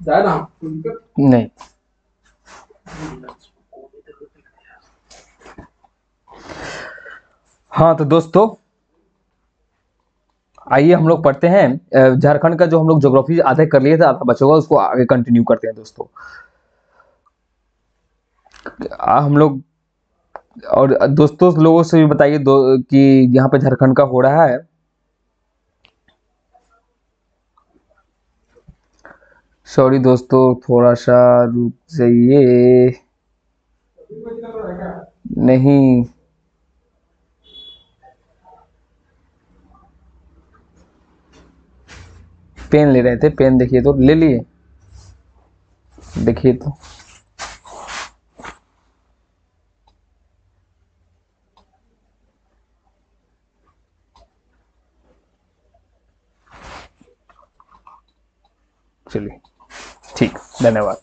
नहीं। हाँ तो दोस्तों आइए हम लोग पढ़ते हैं झारखंड का जो हम लोग ज्योग्राफी आधे कर लिए थे, आधा बचा होगा, उसको आगे कंटिन्यू करते हैं दोस्तों। हम लोग और दोस्तों लोगों से भी बताइए कि यहाँ पे झारखंड का हो रहा है। सॉरी दोस्तों थोड़ा सा रुक जाइए। नहीं पेन ले रहे थे, पेन देखिए तो ले लिए, देखिए तो। चलिए ठीक, धन्यवाद।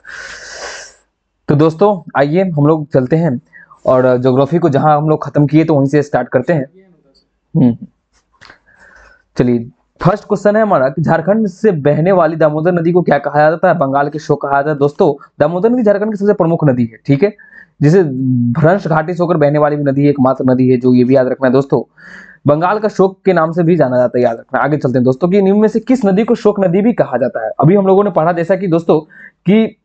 तो दोस्तों आइए हम लोग चलते हैं और ज्योग्राफी को जहां हम लोग खत्म किए तो वहीं से स्टार्ट करते हैं। चलिए फर्स्ट क्वेश्चन है हमारा कि झारखंड से बहने वाली दामोदर नदी को क्या कहा जाता है? बंगाल की शोक कहा जाता है। दोस्तों दामोदर नदी झारखंड की सबसे प्रमुख नदी है, ठीक है, जिसे भ्रंश घाटी से होकर बहने वाली भी नदी है, एकमात्र नदी है जो, ये भी याद रखना है दोस्तों। बंगाल का शोक के नाम से भी जाना जाता है, याद रखना। आगे चलते हैं दोस्तों कि निम्न में से किस नदी को शोक नदी भी कहा जाता है? अभी हम लोगों ने पढ़ा जैसा कि दोस्तों कि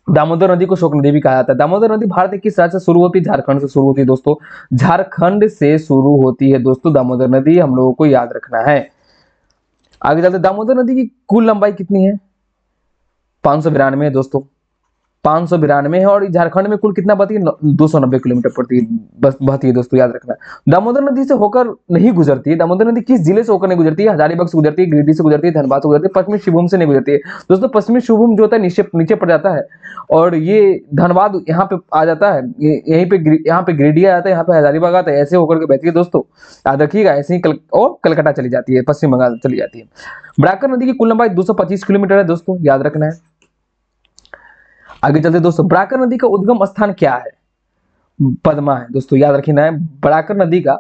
दामोदर नदी को शोक नदी भी कहा जाता है। दामोदर नदी भारत के किस राज्य से शुरू होती है? झारखंड से शुरू होती है दोस्तों, झारखंड से शुरू होती है दोस्तों दामोदर नदी, हम लोगों को याद रखना है। आगे चलते, दामोदर नदी की कुल लंबाई कितनी है? 592 है दोस्तों, 592 है। और झारखंड में कुल कितना बहती है? 290 किलोमीटर प्रति बस बहती है दोस्तों, याद रखना। दामोदर नदी से होकर नहीं गुजरती है। दामोदर नदी किस जिले से होकर नहीं गुजरती है? हजारीबाग से गुजरती है, गिरिडीह से गुजरती है, धनबाद से गुजरती है, पश्चिमी सिंहभूम से नहीं गुजरती है दोस्तों। पश्चिमी सिंहभूम जो होता है नीचे नीचे पड़ जाता है, और ये धनबाद यहाँ पे आ जाता है, यहीं पे यहाँ पे गिरिडीह आ जाता है, यहाँ पे हजारीबाग आता है, ऐसे होकर के बहती है दोस्तों, याद रखिएगा। ऐसे ही और कलकत्ता चली जाती है, पश्चिम बंगाल चली जाती है। बराकर नदी की कुल लंबाई 225 किलोमीटर है दोस्तों, याद रखना है। आगे चलते दोस्तों, बराकर नदी का उद्गम स्थान क्या है? पद्मा है दोस्तों, याद रखना है। बराकर नदी का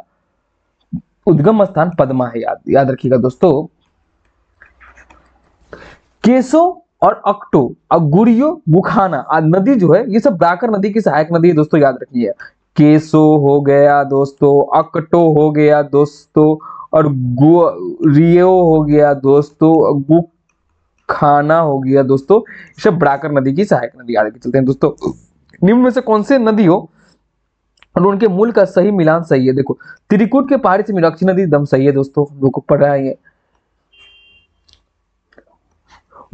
उद्गम स्थान पद्मा है, याद रखिएगा दोस्तों। केसो और अक्टो और गुड़ियो बुखाना नदी जो है, ये सब बराकर नदी की सहायक नदी है दोस्तों, याद रखिए। केसो हो गया दोस्तों, अक्टो हो गया दोस्तों, और गुरियो हो गया दोस्तों, खाना हो गया दोस्तों, ये सब बराकर नदी की सहायक नदी। आगे चलते हैं दोस्तों, निम्न में से कौन से नदी हो और उनके मूल का सही मिलान सही है? देखो त्रिकुट के पहाड़ी से मीनाक्षी नदी दम सही है दोस्तों, लोग को पढ़ रहे हैं।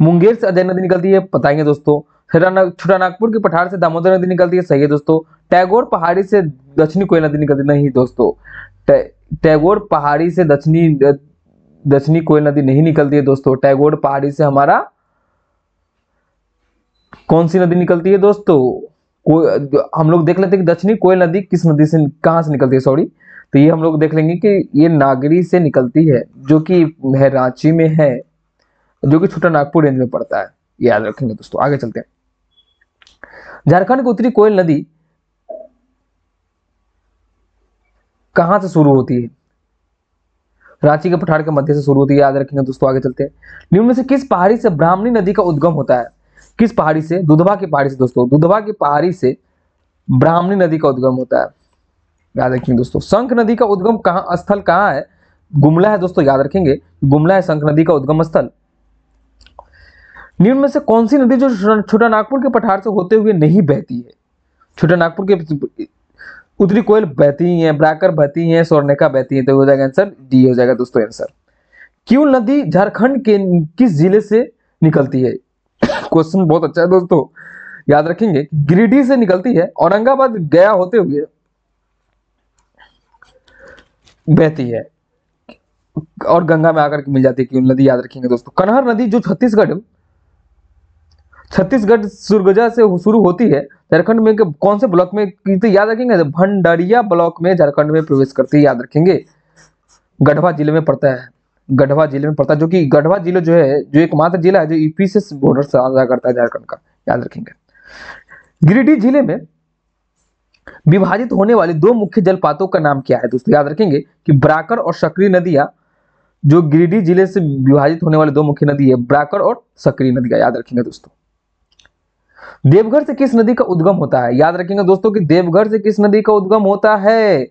मुंगेर से अजय नदी निकलती है, बताएंगे दोस्तों। छोटा नागपुर के पठार से दामोदर नदी निकलती है, सही है दोस्तों। टैगोर पहाड़ी से दक्षिणी कोयल नदी निकलती नहीं दोस्तों, टैगोर पहाड़ी से दक्षिणी कोयल नदी नहीं निकलती है दोस्तों। टैगोर पहाड़ी से हमारा कौन सी नदी निकलती है दोस्तों? हम लोग देख लेते हैं कि दक्षिणी कोयल नदी किस नदी से, कहां से निकलती है, सॉरी। तो ये हम लोग देख लेंगे कि ये नागरी से निकलती है, जो कि है रांची में है, जो कि छोटा नागपुर रेंज में पड़ता है, याद रखेंगे दोस्तों। आगे चलते हैं, झारखंड की उत्तरी कोयल नदी कहां से शुरू होती है? रांची के पठार के मध्य से शुरू होती है, याद रखेंगे दोस्तों। आगे चलते हैं, निम्न में से किस पहाड़ी से ब्राह्मणी नदी का उद्गम होता है? किस पहाड़ी से? दुधवा की पहाड़ी से दोस्तों, दुधवा की पहाड़ी से ब्राह्मणी नदी का उद्गम होता है, याद रखेंगे दोस्तों। शंख नदी का उद्गम कहां स्थल कहां है? गुमला है दोस्तों, याद रखेंगे, गुमला है शंख नदी का उद्गम स्थल। निम्न में से कौन सी नदी जो छोटा नागपुर के पठार से होते हुए नहीं बहती है? छोटा नागपुर के उत्तरी कोयल बहती है, ब्राकर बहती है, स्वर्णिका बहती है, तो हो जाएगा आंसर डी हो जाएगा दोस्तों आंसर। क्यों नदी झारखंड के किस जिले से निकलती है? क्वेश्चन बहुत अच्छा है दोस्तों, याद रखेंगे। गिरिडीह से निकलती है, औरंगाबाद गया होते हुए बहती है, और गंगा में आकर के मिल जाती है। क्यों नदी, याद रखेंगे दोस्तों। कनहर नदी जो छत्तीसगढ़ सुरगुजा से शुरू होती है, झारखंड में कौन से ब्लॉक में, तो याद रखेंगे भंडारिया ब्लॉक में झारखंड में प्रवेश करती है, याद रखेंगे। गढ़वा जिले में पड़ता है, गढ़वा जिले में पड़ता है, जो कि गढ़वा जिला जो है, जो एकमात्र जिला है जो यूपी से बॉर्डर साझा करता है झारखंड का, याद रखेंगे। गिरिडीह जिले में विभाजित होने वाली दो मुख्य जलपातों का नाम क्या है दोस्तों? याद रखेंगे कि बराकर और सकरी नदियां, जो गिरिडीह जिले से विभाजित होने वाली दो मुख्य नदी है, बराकर और सकरी नदी का, याद रखेंगे दोस्तों। देवघर से किस नदी का उद्गम होता है? याद रखेंगे दोस्तों कि देवघर से किस नदी का उद्गम होता है।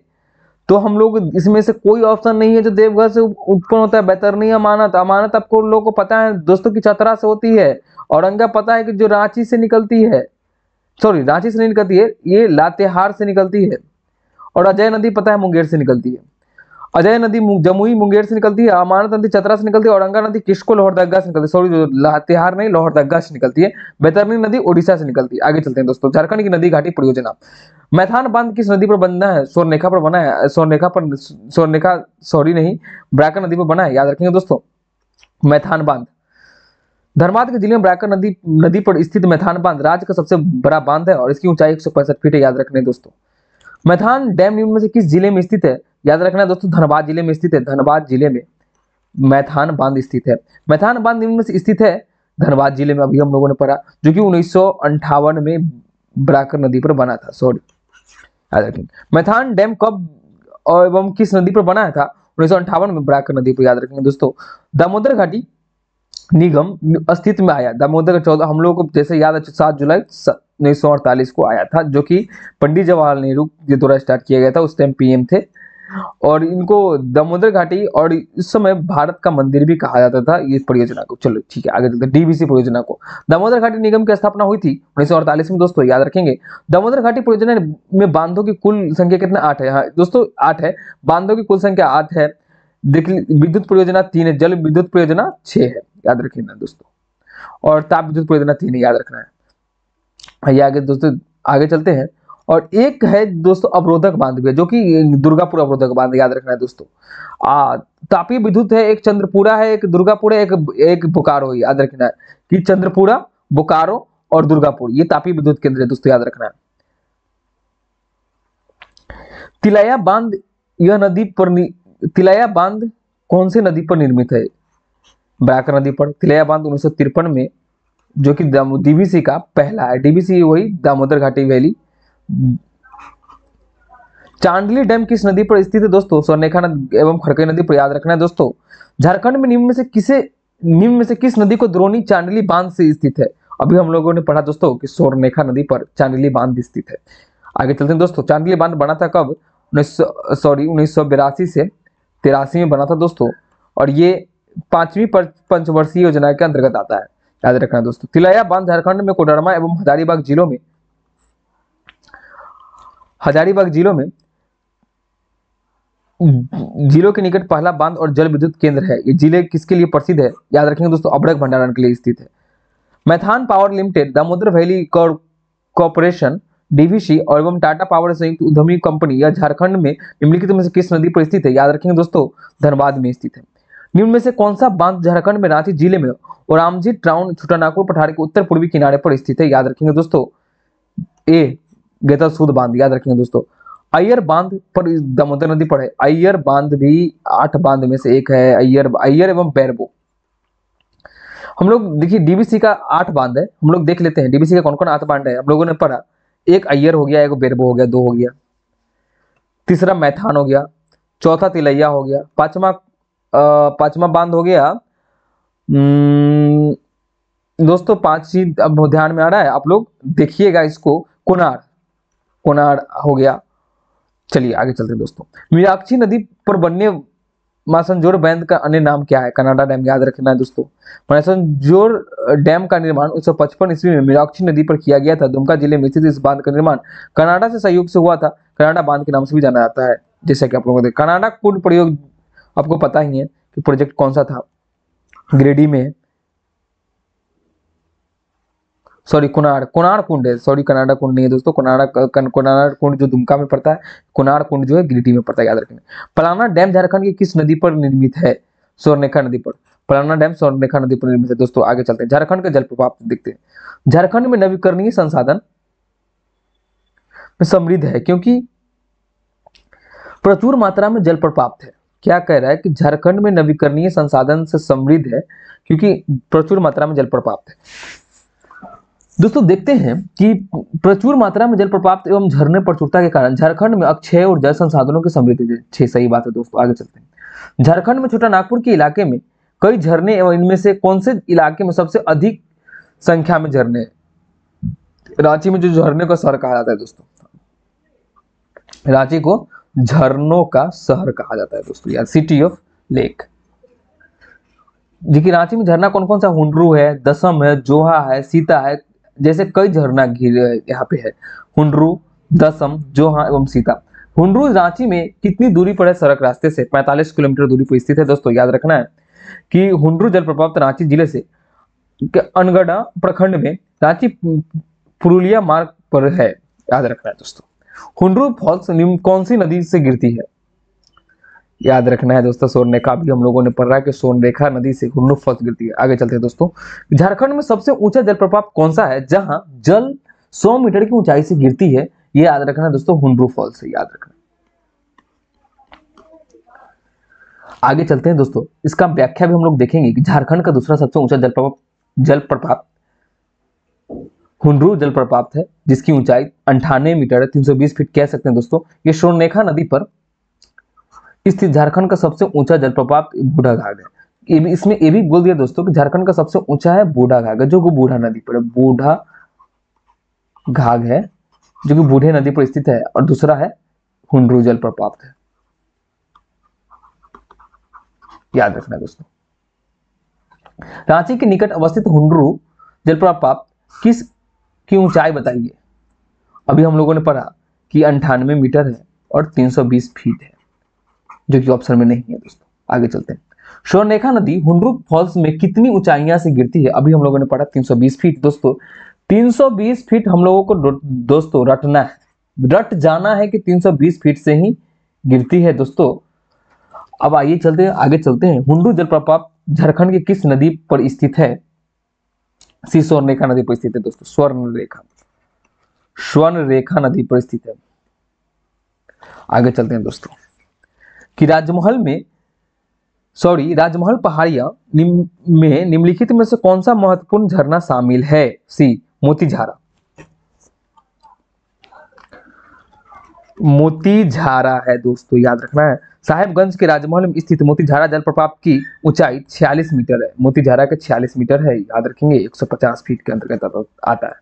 तो हम लोग इसमें से कोई ऑप्शन नहीं है जो देवघर से उत्पन्न होता है। बैतरनी, अमानत। अमानत आपको लोगों को पता है दोस्तों की चतरा से होती है। औरंगा पता है कि जो रांची से निकलती है, सॉरी रांची से नहीं निकलती है, ये लातेहार से निकलती है। और अजय नदी पता है मुंगेर से निकलती है। अजय नदी जमुई मुंगेर से निकलती है, अमानत नदी चतरा से निकलती है, औरंगा नदी किसको लोहरदगा से निकलती है, सॉरी लातेहार नहीं लोहरदगा से निकलती है। बैतरनी नदी उड़ीसा से निकलती है। आगे चलते हैं दोस्तों, झारखंड की नदी घाटी परियोजना। मैथान बांध किस नदी पर बना है? स्वर्णरेखा पर बना है। स्वर्णरेखा सॉरी नहीं, ब्राकर नदी पर बना है। याद रखेंगे दोस्तों मैथान बांध। धनबाद के जिले में ब्राकर नदी पर स्थित मैथान बांध राज्य का सबसे बड़ा बांध है और इसकी ऊंचाई 165 फीट है। याद रखने दोस्तों। मैथान डैम निम्न में से किस जिले में स्थित है? याद रखना है दोस्तों, धनबाद जिले में स्थित है। धनबाद जिले में मैथान बांध स्थित है। मैथान बांध निम्न में से स्थित है धनबाद जिले में, अभी हम लोगों ने पढ़ा, जो कि 1958 में ब्राकर नदी पर बना था। सॉरी, याद रखेंगे। मैथान डैम कब और एवं किस नदी पर बनाया था? 1958 में ब्राकर नदी पर। याद रखेंगे दोस्तों। दामोदर घाटी निगम अस्तित्व में आया। दामोदर 14 हम लोगों को जैसे याद है 7 जुलाई 1948 को आया था, जो कि पंडित जवाहरलाल नेहरू के द्वारा स्टार्ट किया गया था। उस टाइम पीएम थे। और इनको दामोदर घाटी और इस समय भारत का मंदिर भी कहा जाता था ये परियोजना को। चलो ठीक है, आगे चलते हैं। डीवीसी परियोजना को। दामोदर घाटी निगम की स्थापना हुई थी 1948 में दोस्तों। याद रखेंगे। दामोदर घाटी परियोजना में बांधों की कुल संख्या कितना? 8 है। हाँ दोस्तों 8 है। बांधों की कुल संख्या 8 है। देखिए विद्युत परियोजना 3 है, जल विद्युत परियोजना 6 है। याद रखना दोस्तों। और ताप विद्युत परियोजना 3 है। याद रखना है। ये आगे दोस्तों आगे चलते हैं। और एक है दोस्तों अवरोधक बांध भी है, जो कि दुर्गापुर अवरोधक बांध। याद रखना है दोस्तों। तापीय विद्युत है, एक चंद्रपुरा है, एक दुर्गापुर है, एक बोकारो है। याद रखना है कि चंद्रपुरा, बोकारो और दुर्गापुर ये तापीय विद्युत केंद्र है दोस्तों। याद रखना है। तिलैया बांध यह नदी पर तिलैया बांध कौन सी नदी पर निर्मित है? ब्राकर नदी पर। तिलैया बांध 1953 में, जो कि डीवीसी का पहला है। डीवीसी वही दामोदर घाटी वैली। चांडली डैम किस नदी पर स्थित है दोस्तों? स्वर्णरेखा नदी एवं खड़कई नदी पर। याद रखना है दोस्तों। झारखंड में निम्न में से किस नदी को द्रोणी चांडली बांध से स्थित है? अभी हम लोगों ने पढ़ा दोस्तों कि स्वर्णरेखा नदी पर चांडली बांध स्थित है। आगे चलते हैं दोस्तों। चांडली बांध बना था कब? 1982 से 83 में बना था दोस्तों। और ये 5वीं पंचवर्षीय योजना के अंतर्गत आता है। याद रखना दोस्तों। तिलैया बांध झारखंड में कोडरमा एवं हजारीबाग जिलों के निकट पहला बांध और जल विद्युत केंद्र है। ये जिले किसके लिए प्रसिद्ध है? याद रखेंगे दोस्तों, अभ्रक भंडारण के लिए स्थित है। Maithon power limited, Damodar valley corporation, DVC और एवं टाटा पावर संयुक्त उद्यमी कंपनी यह झारखंड में निम्नलिखित में से किस नदी पर स्थित है? याद रखेंगे दोस्तों, धनबाद में स्थित है। निम्न में से कौन सा बांध झारखंड में रांची जिले में और रामजी टाउन छोटानागपुर पठार के उत्तर पूर्वी किनारे पर स्थित है? याद रखेंगे दोस्तों, ए गेतलसूद बांध। याद रखेंगे दोस्तों। अय्यर बांध पर दामोदर नदी पर है। अय्यर बांध भी 8 बांध में से एक है। अय्यर एवं बैरबो। हम लोग देखिए डीवीसी का 8 बांध है। हम लोग देख लेते हैं डीवीसी का कौन कौन 8 बांध है। हम लोगों ने पढ़ा, एक अय्यर हो गया, एक बैरबो हो गया, 2 हो गया। तीसरा मैथान हो गया। चौथा तिलैया हो गया। पांचवा बांध हो गया दोस्तों 5 ही अब ध्यान में आ रहा है, आप लोग देखिएगा इसको। कोनार हो गया। चलिए आगे चलते हैं दोस्तों। मीनाक्षी नदी पर बनने मासनजोर बांध का अन्य नाम क्या है? Canada dam. याद रखना है दोस्तों। मासनजोर डैम का निर्माण 1955 ईस्वी में मीनाक्षी नदी पर किया गया था। दुमका जिले में स्थित इस बांध का निर्माण कनाडा से सहयोग से हुआ था। कनाडा बांध के नाम से भी जाना जाता है, जैसे कि आप लोगों को कनाडा कुंड प्रयोग आपको पता ही है कि प्रोजेक्ट कौन सा था, गिरिडीह में। सॉरी कुनार कुंड है। सॉरी कनाडा कुंड नहीं है दोस्तों। कुनार कुंड जो दुमका में पड़ता है, कुनार कुंड जो है गिरिडीह में पड़ता है। याद रखेंगे। पलाना डैम झारखंड की किस नदी पर निर्मित है? स्वर्णरेखा नदी पर। पलाना डैम स्वर्णरेखा नदी पर निर्मित है दोस्तों। आगे चलते हैं। झारखंड के जल प्रपात देखते हैं। झारखंड में नवीकरणीय संसाधन में समृद्ध है क्योंकि प्रचुर मात्रा में जल प्राप्त है। क्या कह रहा है कि झारखंड में नवीकरणीय संसाधन से समृद्ध है क्योंकि प्रचुर मात्रा में जल प्राप्त है। दोस्तों देखते हैं कि प्रचुर मात्रा में जल प्राप्त एवं झरने प्रचुरता के कारण झारखंड में अक्षय और जल संसाधनों की समृद्धि है। सही बात है दोस्तों। आगे चलते हैं। झारखंड में छोटा नागपुर के इलाके में कई झरने एवं इनमें से कौन से इलाके में सबसे अधिक संख्या में झरने? रांची में जो झरने का शहर कहा जाता है दोस्तों, रांची को झरनों का शहर कहा जाता है दोस्तों, या सिटी ऑफ लेक। देखिए रांची में झरना कौन कौन सा, हुंडरू है, दसम है, जोहा है, सीता है, जैसे कई झरना यहाँ पे है, हुंडरू, दसम, जोहा एवं सीता। हुंडरू रांची में कितनी दूरी पर है सड़क रास्ते से? 45 किलोमीटर दूरी पर स्थित है दोस्तों। याद रखना है कि हुंडरू जलप्रपात रांची जिले से अनगढ़ प्रखंड में रांची पुरुलिया मार्ग पर है। याद रखना है दोस्तों। हुंडरू फॉल्स कौन सी नदी से गिरती है? याद रखना है दोस्तों, स्वर्णरेखा भी हम लोगों ने पढ़ा है कि स्वर्णरेखा नदी से हुंडरू फॉल्स गिरती है। आगे चलते हैं दोस्तों। झारखंड में सबसे ऊंचा जलप्रपात कौन सा है जहां जल 100 मीटर की ऊंचाई से गिरती है? ये याद रखना है दोस्तों, हुंडरू फॉल्स है। याद रखना। आगे चलते हैं दोस्तों, इसका व्याख्या भी हम लोग देखेंगे कि झारखंड का दूसरा सबसे ऊंचा जलप्रपात हुंडरू जलप्रपात है, जिसकी ऊंचाई 98 मीटर 320 फीट कह सकते हैं दोस्तों। ये स्वर्णरेखा नदी पर स्थित झारखंड का सबसे ऊंचा जलप्रपात बूढ़ाघाट है। इसमें ये भी बोल दिया दोस्तों कि झारखंड का सबसे ऊंचा है बूढ़ाघाट, जो कि बूढ़ा नदी पर है। बूढ़ाघाट है जो कि बूढ़े नदी पर स्थित है, और दूसरा है हुंडरू जलप्रपात है। याद रखना दोस्तों। रांची के निकट अवस्थित हुंडरू जलप्रपात किस की ऊंचाई बताइए? अभी हम लोगों ने पढ़ा कि 98 मीटर है और 320 फीट है, जो कि ऑप्शन में नहीं है दोस्तों। आगे चलते हैं। स्वर्णरेखा नदी हुंडरू फॉल्स में कितनी ऊंचाइयां से गिरती है? अभी हम लोगों ने पढ़ा 320 फीट दोस्तों। 320 फीट हम लोगों को दोस्तों रटना है, रट जाना है कि 320 फीट से ही गिरती है दोस्तों। अब आइए चलते हैं, आगे चलते हैं। हुंडरू जलप्रपात झारखंड की किस नदी पर स्थित है? स्वर्णरेखा नदी पर स्थित है दोस्तों। स्वर्णरेखा नदी पर स्थित है। आगे चलते हैं दोस्तों कि राजमहल पहाड़ियां में निम्नलिखित में से कौन सा महत्वपूर्ण झरना शामिल है? सी मोतीझारा। मोतीझारा है दोस्तों, याद रखना है। साहेबगंज के राजमहल में स्थित मोतीझारा जलप्रपात की ऊंचाई 46 मीटर है। मोतीझारा के 46 मीटर है, याद रखेंगे। 150 फीट के अंतर्गत आता है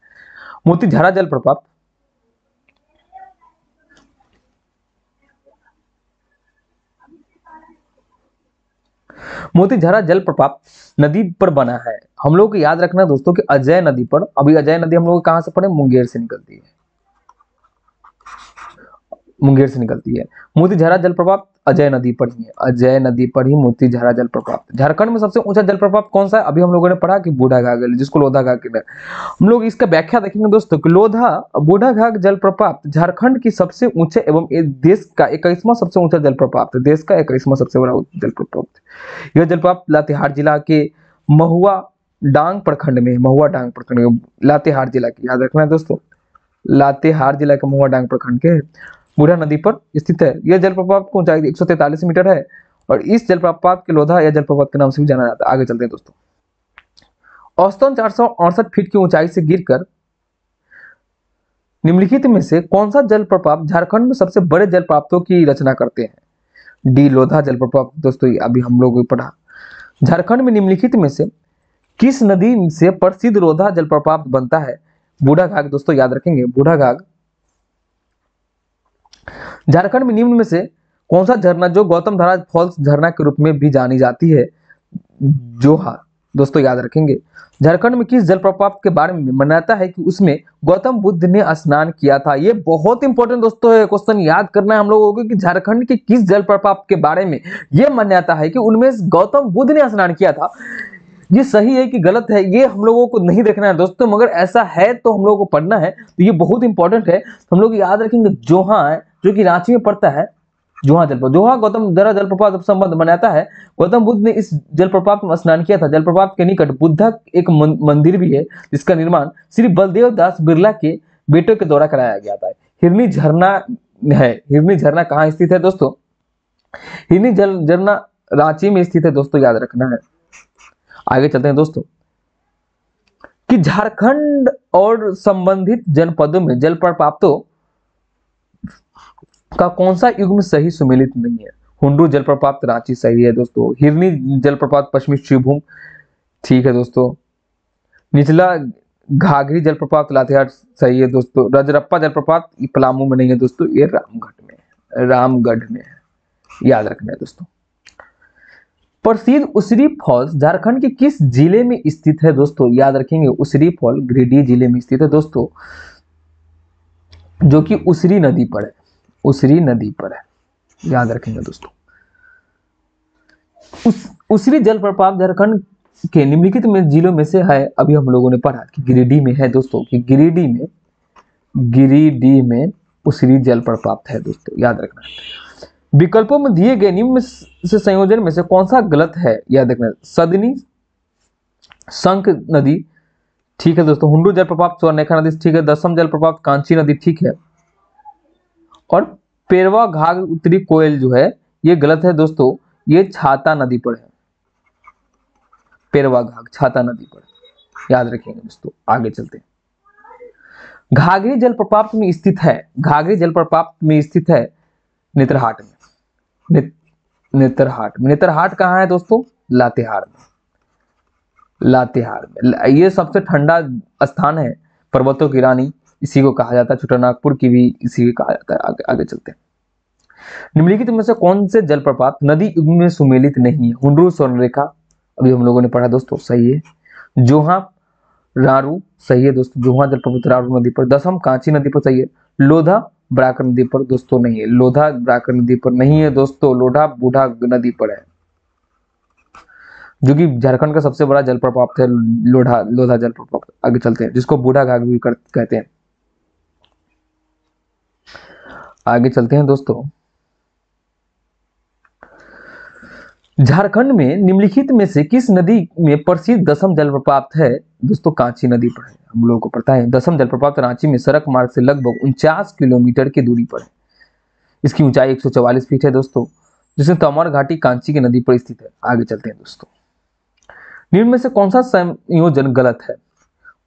मोतीझारा जलप्रपात। मोतीझारा जलप्रपात नदी पर बना है। हम लोग को याद रखना दोस्तों कि अजय नदी पर, अभी अजय नदी हम लोग कहां से पढ़े? मुंगेर से निकलती है, मुंगेर से निकलती है। मोतीझारा जलप्रपात अजय नदी पर ही है, अजय नदी पर ही मोतीझारा जलप्रपात। झारखंड में सबसे ऊंचा जलप्रपात कौन सा है? अभी हम लोगों ने पढ़ा कि बूढ़ाघाट, जिसको लोधाघाट कहते हैं। हम लोग इसका व्याख्या देखेंगे दोस्तों कि बूढ़ाघाट जलप्रपात झारखंड की सबसे ऊंचे एवं देश का 21वां सबसे ऊंचा जलप्रपात है। देश का 21वां सबसे बड़ा जलप्रपात। यह जलप्रपात लातेहार जिला के महुआ डांग प्रखंड में, लातेहार जिला की, याद रखना है दोस्तों, लातेहार जिला के महुआ डांग प्रखंड के बूढ़ा नदी पर स्थित है। यह जलप्रपात की ऊंचाई 143 मीटर है, और इस जलप्रपात के लोधा या जलप्रपात के नाम से भी जाना जाता है। आगे चलते हैं दोस्तों। औसतन 468 फीट की ऊंचाई से गिरकर निम्नलिखित में से कौन सा जलप्रपात झारखंड में सबसे बड़े जलप्रपातों की रचना करते हैं? डी लोधा जलप्रपात दोस्तों, अभी हम लोग पढ़ा। झारखंड में निम्नलिखित में से किस नदी से प्रसिद्ध लोधा जलप्रपात बनता है? बूढ़ाघाट दोस्तों, याद रखेंगे, बूढ़ाघाट। झारखंड में निम्न में से कौन सा झरना जो गौतम धारा फॉल्स झरना के रूप में भी जानी जाती है? जोहा दोस्तों, याद रखेंगे। झारखंड में किस जलप्रपात के बारे में मान्यता है कि उसमें गौतम बुद्ध ने स्नान किया था? ये बहुत इंपॉर्टेंट दोस्तों है, क्वेश्चन याद करना है हम लोगों को कि झारखंड के किस जलप्रपात के बारे में यह मान्यता है कि उनमें गौतम बुद्ध ने स्नान किया था। ये सही है कि गलत है, ये हम लोगों को नहीं देखना है दोस्तों, मगर ऐसा है तो हम लोगों को पढ़ना है, तो ये बहुत इंपॉर्टेंट है। हम लोग याद रखेंगे जोहा है, जो कि रांची में पड़ता है। जोहा जलप्रपात, जोहा गौतम धारा जलप्रपात संबंध बनाता है। गौतम बुद्ध ने इस जलप्रपात में स्नान किया था। जलप्रपात के निकट बुद्धा एक मंदिर भी है, जिसका निर्माण श्री बलदेव दास बिरला के बेटों के द्वारा कराया गया था। हिरनी झरना है। हिरनी झरना कहाँ स्थित है दोस्तों? हिरनी झरना रांची में स्थित है दोस्तों, याद रखना है। आगे चलते हैं दोस्तों कि झारखंड और संबंधित जनपदों में जलप्रपातों का कौन सा युग्म सही सुमेलित नहीं है? हुंडरू जलप्रपात रांची सही है दोस्तों। हिरनी जलप्रपात पश्चिमी श्रीभूम ठीक है दोस्तों। निचला घाघरी जलप्रपात लातेहार सही है दोस्तों। रजरप्पा जलप्रपात ये पलामू में नहीं है दोस्तों, ये रामगढ़ में है, रामगढ़ में है, याद रखना है दोस्तों। प्रसिद्ध उसरी फॉल्स झारखंड के किस जिले में स्थित है दोस्तों, याद रखेंगे। उसरी फॉल गिरिडीह जिले में स्थित है दोस्तों, जो कि उसरी नदी पर है, उसरी नदी पर है, याद रखेंगे दोस्तों। उसरी जलप्रपात झारखंड के निम्नलिखित में जिलों में से है, अभी हम लोगों ने पढ़ा कि गिरिडीह में है दोस्तों, कि गिरिडीह में उसरी जलप्रपात है दोस्तों, याद रखना। विकल्पों में दिए गए निम्न से संयोजन में से कौन सा गलत है, याद रखना। सदनी शंख नदी ठीक है दोस्तों, हुंडू जलप्रपात स्वर्णरेखा नदी ठीक है, दसम जलप्रपात कांची नदी ठीक है, और पेरवा घाघ उत्तरी कोयल जो है ये गलत है दोस्तों, ये छाता नदी पर है, पेरवा घाघ छाता नदी पर, याद रखेंगे दोस्तों। आगे चलते हैं। घाघरी जलप्रपात में स्थित है, घाघरी जलप्रपात में स्थित है नेतरहाट में, नेतरहाट में। नेतरहाट कहाँ है दोस्तों, लातेहार में, लातेहार में। ये सबसे ठंडा स्थान है, पर्वतों की रानी इसी को कहा जाता है, छोटानागपुर की भी इसी को कहा जाता है। आगे आगे चलते हैं। निम्नलिखित में से कौन से जलप्रपात नदी युग्म में सुमेलित नहीं है, हुंडरू स्वर्णरेखा अभी हम लोगों ने पढ़ा दोस्तों, सही है। जोहा रारू सही है दोस्तों, जोहा जलप्रपात रारू नदी पर। दसम कांची नदी पर सही है। लोधा बराकर नदी पर दोस्तों नहीं है, लोधा बराकर नदी पर नहीं है दोस्तों, लोढ़ा बूढ़ा नदी पर है, जो कि झारखंड का सबसे बड़ा जलप्रपात है, लोधा जलप्रपात। आगे चलते हैं, जिसको बूढ़ा घाघ भी कहते हैं। आगे चलते हैं दोस्तों। झारखंड में निम्नलिखित में से किस नदी में प्रसिद्ध दसम जलप्रपात है दोस्तों, कांची नदी पर है, हम लोगों को पता है। दसम जलप्रपात रांची में सड़क मार्ग से लगभग 49 किलोमीटर की दूरी पर है, इसकी ऊंचाई 144 फीट है दोस्तों, जिसमें तमर घाटी कांची की नदी पर स्थित है। आगे चलते हैं दोस्तों। निम्न में से कौन सा संयोजन गलत है,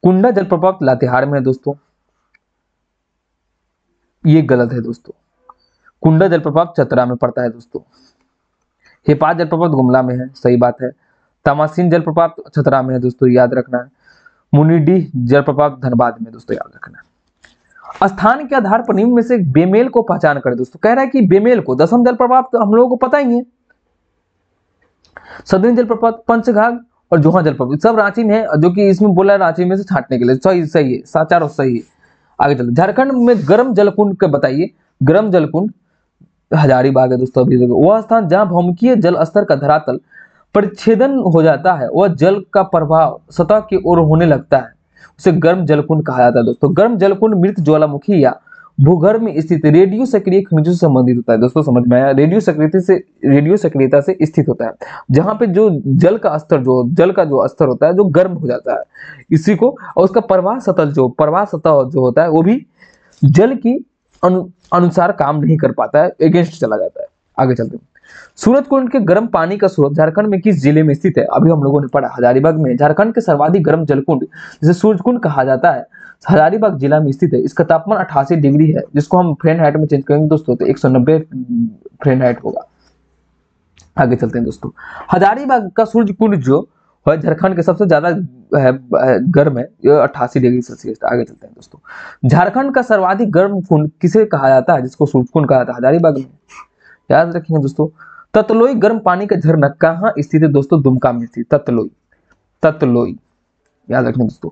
कुंडा जलप्रपात लातेहार में है दोस्तों, ये गलत है दोस्तों। कुंडा जलप्रपात चतरा में पड़ता है दोस्तों। हेपात जलप्रपात गुमला में है, सही बात है। तामासीन जलप्रपात चतरा में है दोस्तों, याद रखना है। मुनिडीह जलप्रपात धनबाद में दोस्तों, याद रखना है। स्थान के आधार पर निम्न में से बेमेल को पहचान करें दोस्तों, कह रहा है कि बेमेल को, दसम जलप्रपात तो हम लोगों को पता ही है, सदनी जलप्रपात, पंचघाघ और जोहा जलप्रपात सब रांची में है, जो कि इसमें बोला है रांची में से छांटने के लिए, सही सही है, साचार और सही है। आगे चलते, झारखंड में गर्म जलकुंड का बताइए। गर्म जलकुंड हजारीबाग है दोस्तों, अभी वह स्थान जहां भौमिकीय जल स्तर का धरातल परिच्छेदन हो जाता है, वह जल का प्रभाव सतह की ओर होने लगता है, उसे गर्म जलकुंड कहा जाता है दोस्तों। गर्म जलकुंड मृत ज्वालामुखी या भूगर्भ में स्थित रेडियो सक्रिय खनिजों से संबंधित होता है दोस्तों, समझ में आया। रेडियो सक्रियता से स्थित होता है, जहां पे जो जल का स्तर होता है जो गर्म हो जाता है, इसी को, और उसका प्रवाह सतह जो होता है वो भी जल की अनुसार काम नहीं कर पाता है, अगेंस्ट चला जाता है। आगे चलते हैं। सूरजकुंड के गर्म पानी का स्रोत झारखंड में किस जिले में स्थित है, अभी हम लोगों ने पढ़ा हजारीबाग में। झारखंड के सर्वाधिक गर्म जलकुंड जिसे सूरजकुंड कहा जाता है, हजारीबाग जिला में स्थित है। इसका तापमान 88 डिग्री है, जिसको हम फ़ारेनहाइट में चेंज करेंगे दोस्तों तो 190 फ़ारेनहाइट होगा। आगे चलते हैं दोस्तों। हजारीबाग का सूरजकुंड जो है झारखंड के सबसे ज्यादा गर्म है, ये 88 डिग्री सेल्सियस। आगे चलते हैं दोस्तों। झारखंड का सर्वाधिक गर्म कुंड किसे कहा जाता है, जिसको सूरजकुंड कहा जाता है, हजारीबाग में, याद रखेंगे दोस्तों। ततलोई गर्म पानी का झरना कहाँ स्थित है दोस्तों, दुमका में स्थित। ततलोई याद रखेंगे दोस्तों।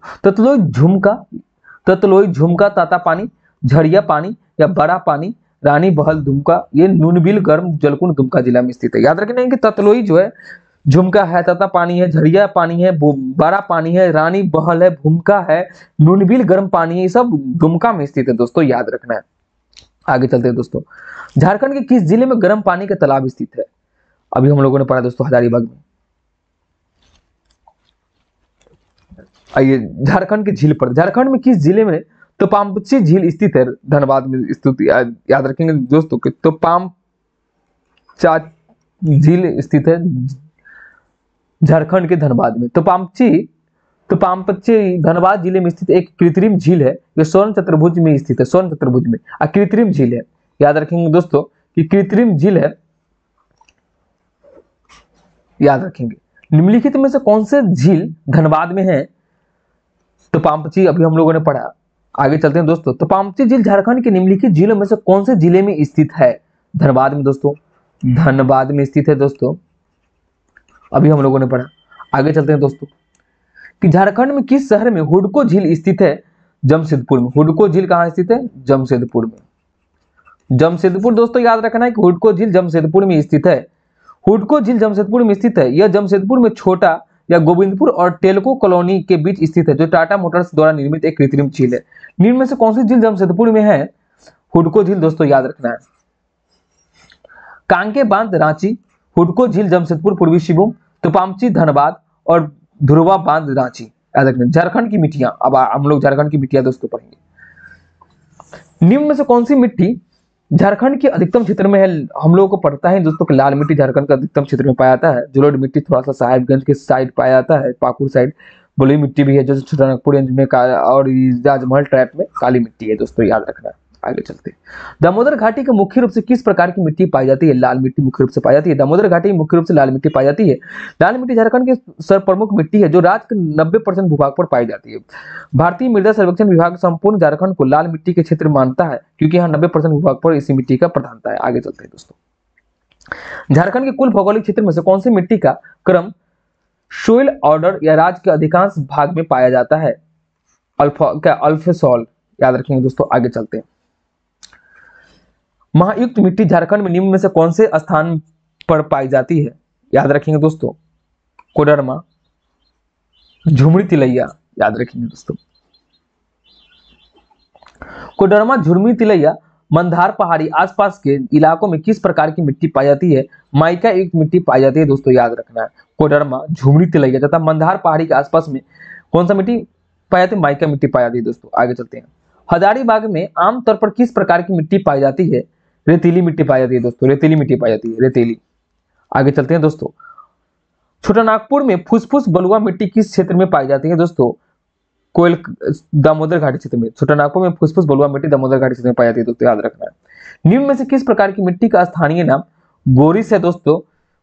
ततलोई झुमका ताता पानी, झड़िया पानी या बड़ा पानी, रानी बहल दुमका, ये नूनबिल गर्म जलकुंड दुमका जिला में स्थित है। याद रखना है कि ततलोई जो है झुमका है, ताता पानी है, झड़िया पानी है, बड़ा पानी है, रानी बहल है, भूमका है, नूनबिल गर्म पानी है, ये सब दुमका में स्थित है दोस्तों, याद रखना है। आगे चलते हैं दोस्तों। झारखंड के किस जिले में गर्म पानी का तालाब स्थित है, अभी हम लोगों ने पढ़ा दोस्तों हजारीबाग में। आइए झारखंड की झील पर, झारखंड में किस जिले में तोपामची झील स्थित है, धनबाद में स्थित, याद रखेंगे दोस्तों कि तोपामचा झील स्थित है झारखंड के धनबाद में। तोपामची धनबाद जिले में स्थित एक कृत्रिम झील है, जो स्वर्ण चतुर्भुज में स्थित है, स्वर्ण चतुर्भुज में कृत्रिम झील है, याद रखेंगे दोस्तों कि कृत्रिम झील है, याद रखेंगे। निम्नलिखित में से कौन से झील धनबाद में है, तो पामपची अभी हम लोगों ने पढ़ा। आगे चलते हैं दोस्तों। तो पामपची झील झारखंड के निम्नलिखित जिलों में से कौन से जिले में स्थित है? धनबाद में दोस्तों, धनबाद में स्थित है दोस्तों, अभी हम लोगों ने पढ़ा। आगे चलते हैं दोस्तों कि झारखंड में किस शहर में हुडको झील स्थित है? जमशेदपुर में। हुडको झील कहाँ स्थित है? जमशेदपुर में। जमशेदपुर दोस्तों याद रखना है कि हुडको झील जमशेदपुर में स्थित है। हुडको झील जमशेदपुर में स्थित है। यह जमशेदपुर में छोटा या गोविंदपुर और टेलको कॉलोनी के बीच स्थित है, जो टाटा मोटर्स द्वारा निर्मित एक कृत्रिम झील है। निम्न में से कौन सी झील जमशेदपुर में है? हुडको झील दोस्तों याद रखना है। कांके बांध रांची, हुडको झील जमशेदपुर पूर्वी सिंहभूम, तोपामची धनबाद और ध्रुवा बांध रांची। याद रखना। झारखंड की मिट्टियां, अब हम लोग झारखंड की मिट्टियां दोस्तों पढ़ेंगे। निम्न में से कौन सी मिट्टी झारखंड के अधिकतम क्षेत्र में है? हम लोगों को पड़ता है दोस्तों कि लाल मिट्टी झारखंड का अधिकतम क्षेत्र में पाया जाता है। जलोढ़ मिट्टी थोड़ा सा साहिबगंज के साइड पाया जाता है, पाकुड़ साइड। बलुई मिट्टी भी है जो छोटानागपुर रेंज में और राजमहल ट्रैप में काली मिट्टी है दोस्तों, याद रखना है। आगे चलते हैं। दामोदर घाटी के मुख्य रूप से किस प्रकार की मिट्टी पाई जाती है? लाल मिट्टी मुख्य रूप से पाई जाती है। दामोदर घाटी में मुख्य रूप से लाल मिट्टी पाई जाती है। लाल मिट्टी झारखंड की सर्वप्रमुख मिट्टी है जो राज्य के 90% भूभाग पर पाई जाती है। भारतीय मृदा सर्वेक्षण विभाग संपूर्ण झारखंड को लाल मिट्टी के क्षेत्र मानता है क्योंकि यहाँ 90% भूभाग पर इसी मिट्टी का प्रधानता है। आगे चलते हैं दोस्तों। झारखंड के कुल भौगोलिक क्षेत्र में से कौन सी मिट्टी का क्रम सोइल ऑर्डर या राज्य के अधिकांश भाग में पाया जाता है? अल्फेसॉल। याद रखेंगे दोस्तों। आगे चलते हैं। महायुक्त मिट्टी झारखंड में निम्न में से कौन से स्थान पर पाई जाती है? याद रखेंगे दोस्तों। कोडरमा, झुमरी तिलैया। याद रखेंगे दोस्तों। कोडरमा, झुमरी तिलैया, मंदार पहाड़ी आसपास के इलाकों में किस प्रकार की मिट्टी पाई जाती है? माइका युक्त मिट्टी पाई जाती है दोस्तों, याद रखना है। कोडरमा, झुमरी तिलैया तथा मंदार पहाड़ी के आसपास में कौन सा मिट्टी पाई जाती है? माइका मिट्टी पाई जाती है दोस्तों। आगे चलते हैं। हजारीबाग में आमतौर पर किस प्रकार की मिट्टी पाई जाती है? रेतीली मिट्टी पाई जाती है दोस्तों, रेतीली मिट्टी पाई जाती है, रेतीली। आगे चलते हैं दोस्तों। छोटानागपुर में फुसफुस बलुआ मिट्टी किस क्षेत्र में पाई जाती है दोस्तों? कोयल दामोदर घाटी क्षेत्र में। छोटानागपुर में फुसफुस बलुआ मिट्टी दामोदर घाटी क्षेत्र में पाई जाती है दोस्तों, याद रखना है। निम्न में से किस प्रकार की मिट्टी का स्थानीय नाम गोरिस है दोस्तों?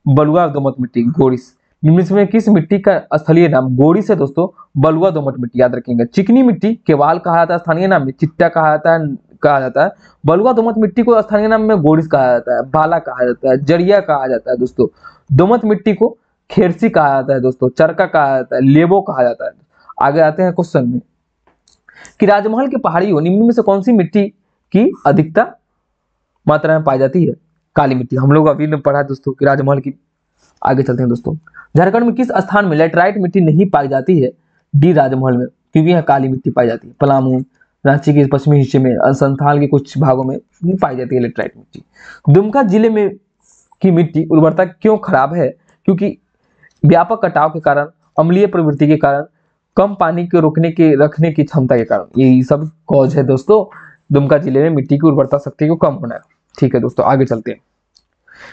बलुआ दोमट मिट्टी, गोरिस। निम्न में किस मिट्टी का स्थलीय नाम गोरिस है दोस्तों? बलुआ दोमट मिट्टी, याद रखेंगे। चिकनी मिट्टी केवाल कहा जाता है स्थानीय नाम में, चिट्टा कहा जाता है। बलुआ दोमट मिट्टी को स्थानीय नाम में गोरिस कहा जाता है, बाला कहा जाता है, जरिया कहा जाता है दोस्तों। दोमट मिट्टी को खेरसी कहा जाता है दोस्तों, चरका कहा जाता है, लेबो कहा जाता है। आगे आते हैं क्वेश्चन में कि राजमहल की पहाड़ियों निम्न में से कौन सी मिट्टी की अधिकता मात्रा में पाई जाती है? काली मिट्टी। हम लोग अभी ने पढ़ा दोस्तों कि राजमहल की। आगे चलते हैं दोस्तों। झारखंड में किस स्थान में लेटराइट मिट्टी नहीं पाई जाती है? डी, राजमहल में, क्योंकि यहाँ काली मिट्टी पाई जाती है। पलामू, रांची के पश्चिमी हिस्से में, संथाल के कुछ भागों में पाई जाती है लेटराइट मिट्टी। दुमका जिले में की मिट्टी उर्वरता क्यों खराब है? क्योंकि व्यापक कटाव के कारण, अम्लीय प्रवृत्ति के कारण, कम पानी के रखने की क्षमता के कारण, यही सब कॉज है दोस्तों दुमका जिले में मिट्टी की उर्वरता शक्ति को कम होना है। ठीक है दोस्तों, आगे चलते हैं।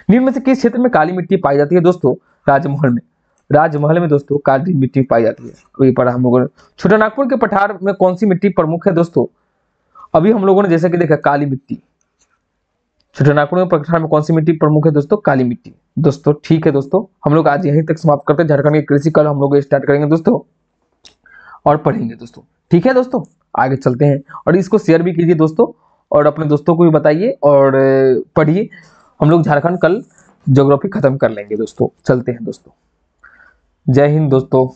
निम्न में से किस क्षेत्र में काली मिट्टी पाई जाती है दोस्तों? राजमहल में। राजमहल में दोस्तों काली मिट्टी पाई जाती है, अभी पढ़ा हम लोगों ने। छोटानागपुर के पठार में कौन सी मिट्टी प्रमुख है दोस्तों? अभी हम लोगों ने जैसे कि देखा काली मिट्टी। छोटानागपुर के पठार में कौन सी मिट्टी प्रमुख है दोस्तों? काली मिट्टी दोस्तों। ठीक है दोस्तों, हम लोग आज यहीं तक समाप्त करते हैं। झारखंड की कृषि कल हम लोग स्टार्ट करेंगे दोस्तों और पढ़ेंगे दोस्तों। ठीक है दोस्तों, आगे चलते हैं। और इसको शेयर भी कीजिए दोस्तों और अपने दोस्तों को भी बताइए और पढ़िए। हम लोग झारखंड कल ज्योग्राफी खत्म कर लेंगे दोस्तों। चलते हैं दोस्तों। जय हिंद दोस्तों।